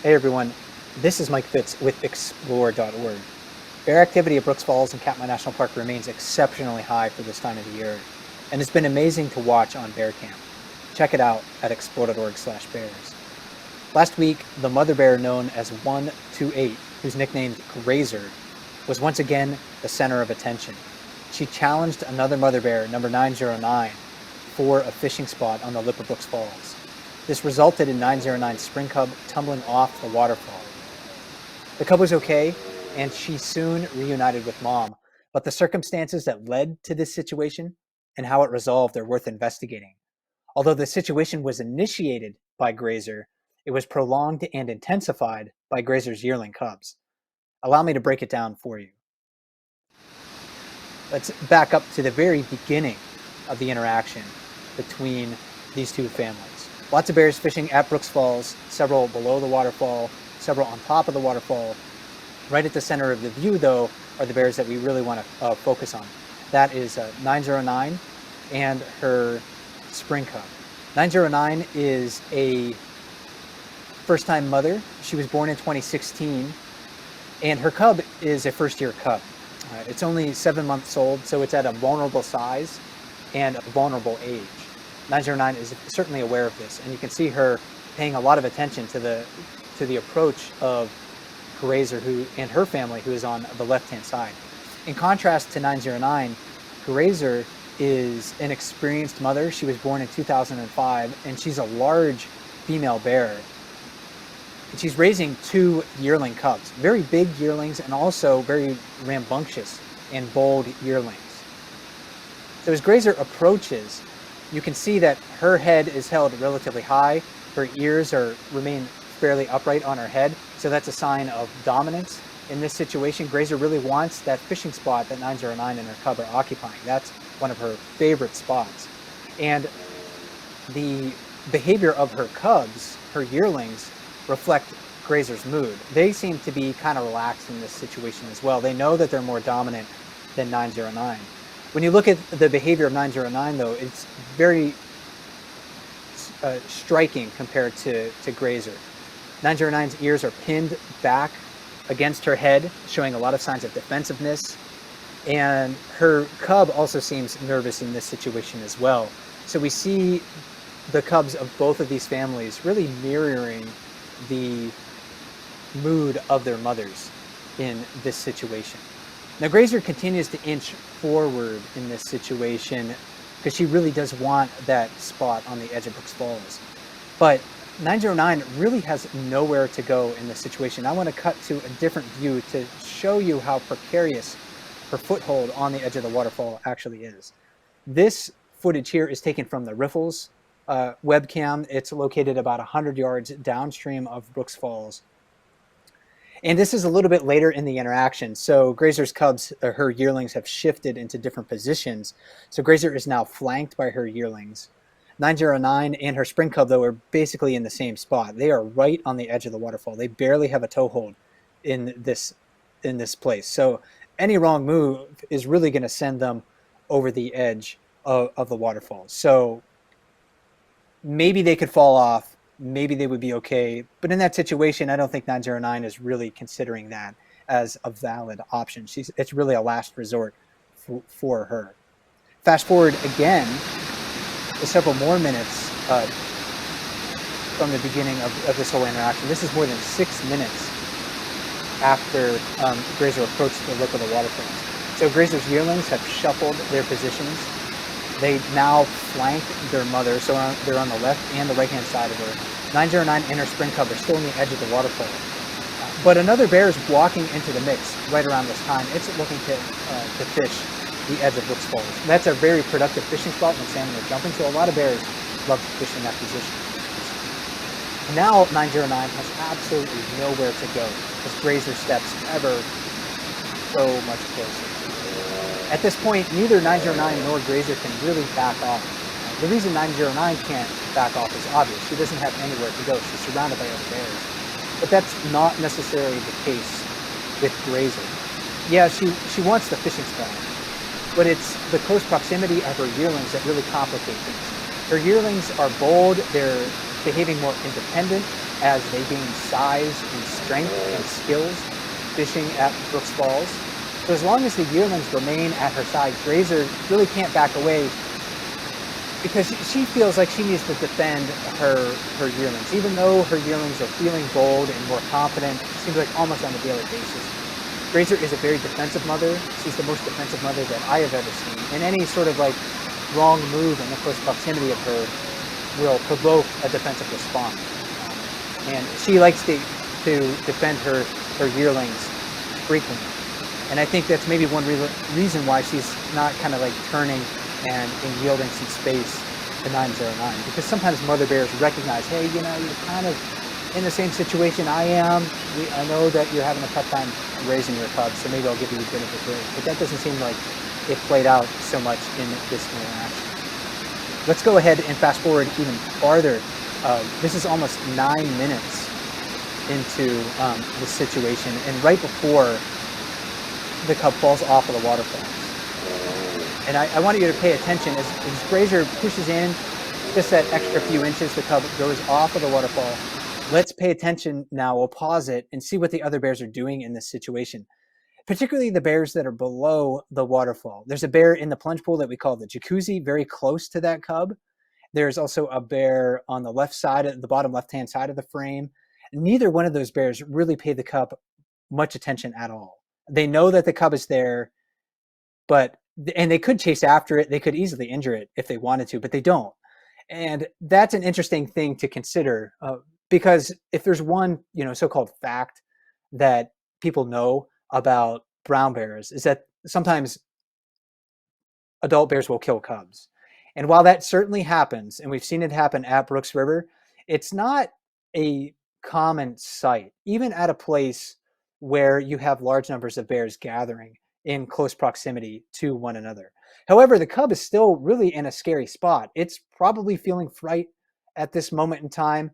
Hey everyone, this is Mike Fitz with Explore.org. Bear activity at Brooks Falls and Katmai National Park remains exceptionally high for this time of the year, and it's been amazing to watch on Bear Camp. Check it out at explore.org/bears. Last week, the mother bear known as 128, who's nicknamed Grazer, was once again the center of attention. She challenged another mother bear, number 909, for a fishing spot on the lip of Brooks Falls. This resulted in 909's spring cub tumbling off the waterfall. The cub was okay, and she soon reunited with mom, but the circumstances that led to this situation and how it resolved are worth investigating. Although the situation was initiated by Grazer, it was prolonged and intensified by Grazer's yearling cubs. Allow me to break it down for you. Let's back up to the very beginning of the interaction between these two families. Lots of bears fishing at Brooks Falls, several below the waterfall, several on top of the waterfall. Right at the center of the view, though, are the bears that we really want to focus on. That is 909 and her spring cub. 909 is a first-time mother. She was born in 2016, and her cub is a first-year cub. It's only 7 months old, so it's at a vulnerable size and a vulnerable age. 909 is certainly aware of this, and you can see her paying a lot of attention to the approach of Grazer and her family, who is on the left-hand side. In contrast to 909, Grazer is an experienced mother. She was born in 2005, and she's a large female bear. And she's raising two yearling cubs, very big yearlings, and also very rambunctious and bold yearlings. So as Grazer approaches, you can see that her head is held relatively high. Her ears remain fairly upright on her head, so that's a sign of dominance. In this situation, Grazer really wants that fishing spot that 909 and her cub are occupying. That's one of her favorite spots. And the behavior of her cubs, her yearlings, reflect Grazer's mood. They seem to be kind of relaxed in this situation as well. They know that they're more dominant than 909. When you look at the behavior of 909, though, it's very striking compared to Grazer. 909's ears are pinned back against her head, showing a lot of signs of defensiveness. And her cub also seems nervous in this situation as well. So we see the cubs of both of these families really mirroring the mood of their mothers in this situation. Now, Grazer continues to inch forward in this situation because she really does want that spot on the edge of Brooks Falls. But 909 really has nowhere to go in this situation. I want to cut to a different view to show you how precarious her foothold on the edge of the waterfall actually is. This footage here is taken from the Riffles webcam. It's located about 100 yards downstream of Brooks Falls. And this is a little bit later in the interaction. So Grazer's cubs, her yearlings, have shifted into different positions. So Grazer is now flanked by her yearlings. 909 and her spring cub, though, are basically in the same spot. They are right on the edge of the waterfall. They barely have a toehold in this place. So any wrong move is really going to send them over the edge of the waterfall. So maybe they could fall off. Maybe they would be okay. But in that situation, I don't think 909 is really considering that as a valid option. It's really a last resort for her. Fast forward again to several more minutes from the beginning of this whole interaction. This is more than 6 minutes after Grazer approached the lip of the waterfall. So Grazer's yearlings have shuffled their positions. They now flank their mother, so they're on the left and the right-hand side of her. 909 and her spring cub are still on the edge of the waterfall. But another bear is walking into the mix right around this time. It's looking to fish the edge of Brooks Falls. That's a very productive fishing spot when salmon are jumping, so a lot of bears love to fish in that position. Now 909 has absolutely nowhere to go as Grazer steps ever so much closer. At this point, neither 909 nor Grazer can really back off. The reason 909 can't back off is obvious. She doesn't have anywhere to go. She's surrounded by other bears. But that's not necessarily the case with Grazer. Yeah, she wants the fishing spot, but it's the close proximity of her yearlings that really complicate things. Her yearlings are bold, they're behaving more independent, as they gain size and strength and skills fishing at Brooks Falls. So as long as the yearlings remain at her side, Grazer really can't back away because she feels like she needs to defend her yearlings. Even though her yearlings are feeling bold and more confident, it seems like almost on a daily basis. Grazer is a very defensive mother. She's the most defensive mother that I have ever seen. And any sort of like wrong move in the close proximity of her will provoke a defensive response. And she likes to defend her yearlings frequently. And I think that's maybe one reason why she's not kind of like turning and yielding some space to 909. Because sometimes mother bears recognize, hey, you know, you're kind of in the same situation I am. I know that you're having a tough time raising your cubs, so maybe I'll give you a bit of a break. But that doesn't seem like it played out so much in this interaction. Let's go ahead and fast forward even farther. This is almost 9 minutes into the situation, and right before the cub falls off of the waterfall. And I want you to pay attention as Grazer pushes in just that extra few inches, the cub goes off of the waterfall. Let's pay attention now. We'll pause it and see what the other bears are doing in this situation, particularly the bears that are below the waterfall. There's a bear in the plunge pool that we call the jacuzzi, very close to that cub. There's also a bear on the left side, the bottom left-hand side of the frame. Neither one of those bears really pay the cub much attention at all. They know that the cub is there, and they could chase after it. They could easily injure it if they wanted to, but they don't. And that's an interesting thing to consider because if there's one, you know, so-called fact that people know about brown bears is that sometimes adult bears will kill cubs. And while that certainly happens, and we've seen it happen at Brooks River, it's not a common sight, even at a place where you have large numbers of bears gathering in close proximity to one another. However, the cub is still really in a scary spot. It's probably feeling fright at this moment in time.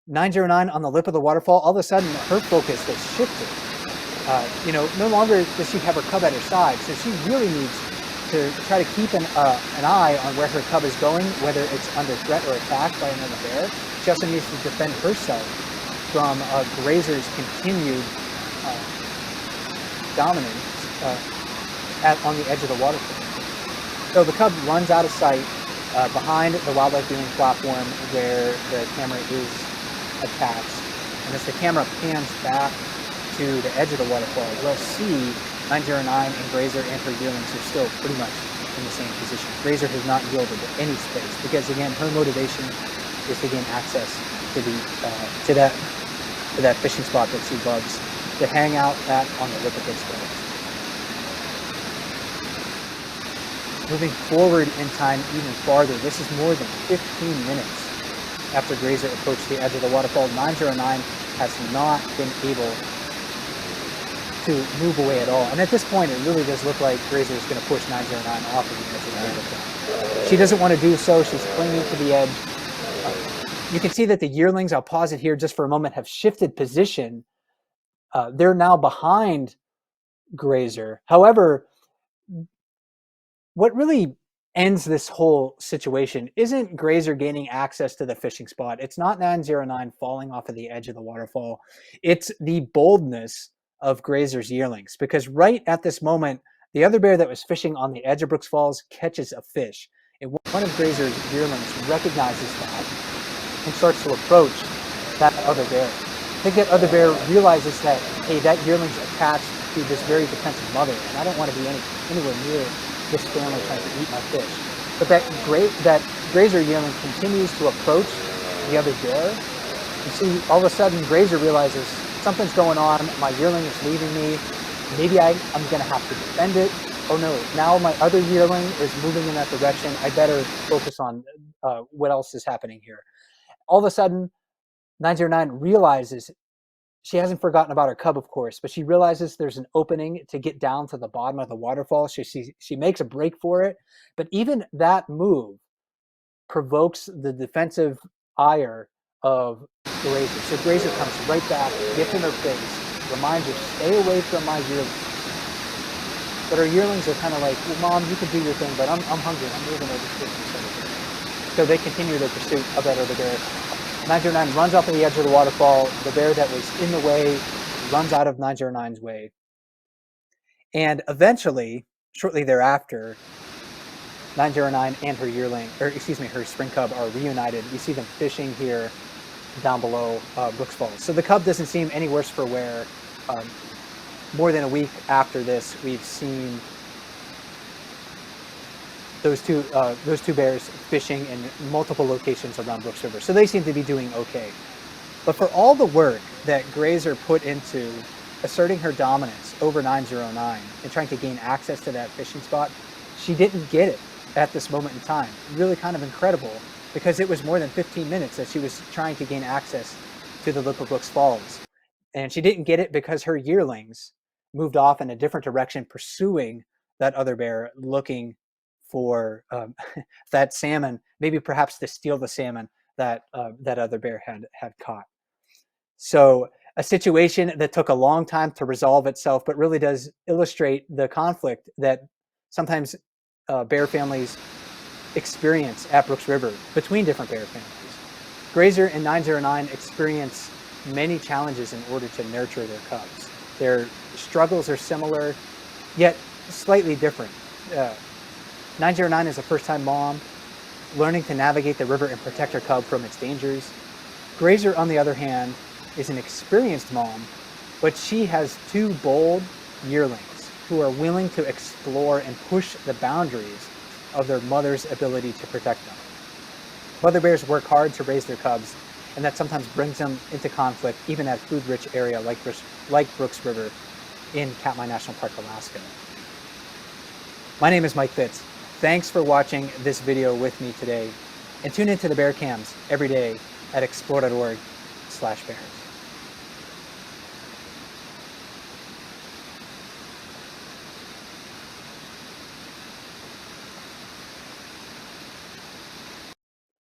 909 on the lip of the waterfall, all of a sudden her focus has shifted. No longer does she have her cub at her side, so she really needs to try to keep an eye on where her cub is going, whether it's under threat or attacked by another bear. She also needs to defend herself from Grazer's continued dominance on the edge of the waterfall. So the cub runs out of sight behind the wildlife viewing platform where the camera is attached. And as the camera pans back to the edge of the waterfall, we'll see 909 and Grazer and her yearlings are still pretty much in the same position. Grazer has not yielded any space because, again, her motivation is to gain access to that fishing spot that she loves to hang out at on the lip of Brooks Falls. Moving forward in time even farther, this is more than 15 minutes after Grazer approached the edge of the waterfall. 909 has not been able to move away at all. And at this point, it really does look like Grazer is going to push 909 off of the edge of the waterfall. She doesn't want to do so. She's clinging to the edge. You can see that the yearlings, I'll pause it here just for a moment, have shifted position. They're now behind Grazer. However, what really ends this whole situation isn't Grazer gaining access to the fishing spot. It's not 909 falling off of the edge of the waterfall. It's the boldness of Grazer's yearlings, because right at this moment, the other bear that was fishing on the edge of Brooks Falls catches a fish. And one of Grazer's yearlings recognizes that and starts to approach that other bear. I think that other bear realizes that, hey, that yearling's attached to this very defensive mother, and I don't want to be anywhere near this family trying to eat my fish. But that Grazer yearling continues to approach the other bear. You see, all of a sudden, Grazer realizes something's going on. My yearling is leaving me. Maybe I'm going to have to defend it. Oh no, now my other yearling is moving in that direction. I better focus on what else is happening here. All of a sudden, 909 realizes she hasn't forgotten about her cub, of course, but she realizes there's an opening to get down to the bottom of the waterfall. She makes a break for it, but even that move provokes the defensive ire of Grazer. So Grazer comes right back, gets in her face, reminds her, stay away from my yearlings. But her yearlings are kind of like, well, Mom, you can do your thing, but I'm hungry. I'm moving over to this other bear. So they continue their pursuit of that other bear. 909 runs off of the edge of the waterfall. The bear that was in the way runs out of 909's way. And eventually, shortly thereafter, 909 and her yearling, or excuse me, her spring cub are reunited. We see them fishing here down below Brooks Falls. So the cub doesn't seem any worse for wear. More than a week after this, we've seen those two bears fishing in multiple locations around Brooks River. So they seem to be doing okay. But for all the work that Grazer put into asserting her dominance over 909 and trying to gain access to that fishing spot, she didn't get it at this moment in time. Really kind of incredible, because it was more than 15 minutes that she was trying to gain access to the Little Brooks Falls. And she didn't get it because her yearlings moved off in a different direction, pursuing that other bear, looking for that salmon, maybe perhaps to steal the salmon that that other bear had caught. So a situation that took a long time to resolve itself, but really does illustrate the conflict that sometimes bear families experience at Brooks River between different bear families. Grazer and 909 experience many challenges in order to nurture their cubs. Their struggles are similar, yet slightly different. 909 is a first-time mom, learning to navigate the river and protect her cub from its dangers. Grazer, on the other hand, is an experienced mom, but she has two bold yearlings who are willing to explore and push the boundaries of their mother's ability to protect them. Mother bears work hard to raise their cubs, and that sometimes brings them into conflict, even at a food-rich area like Brooks River in Katmai National Park, Alaska. My name is Mike Fitz. Thanks for watching this video with me today, and tune into the bear cams every day at explore.org/bears.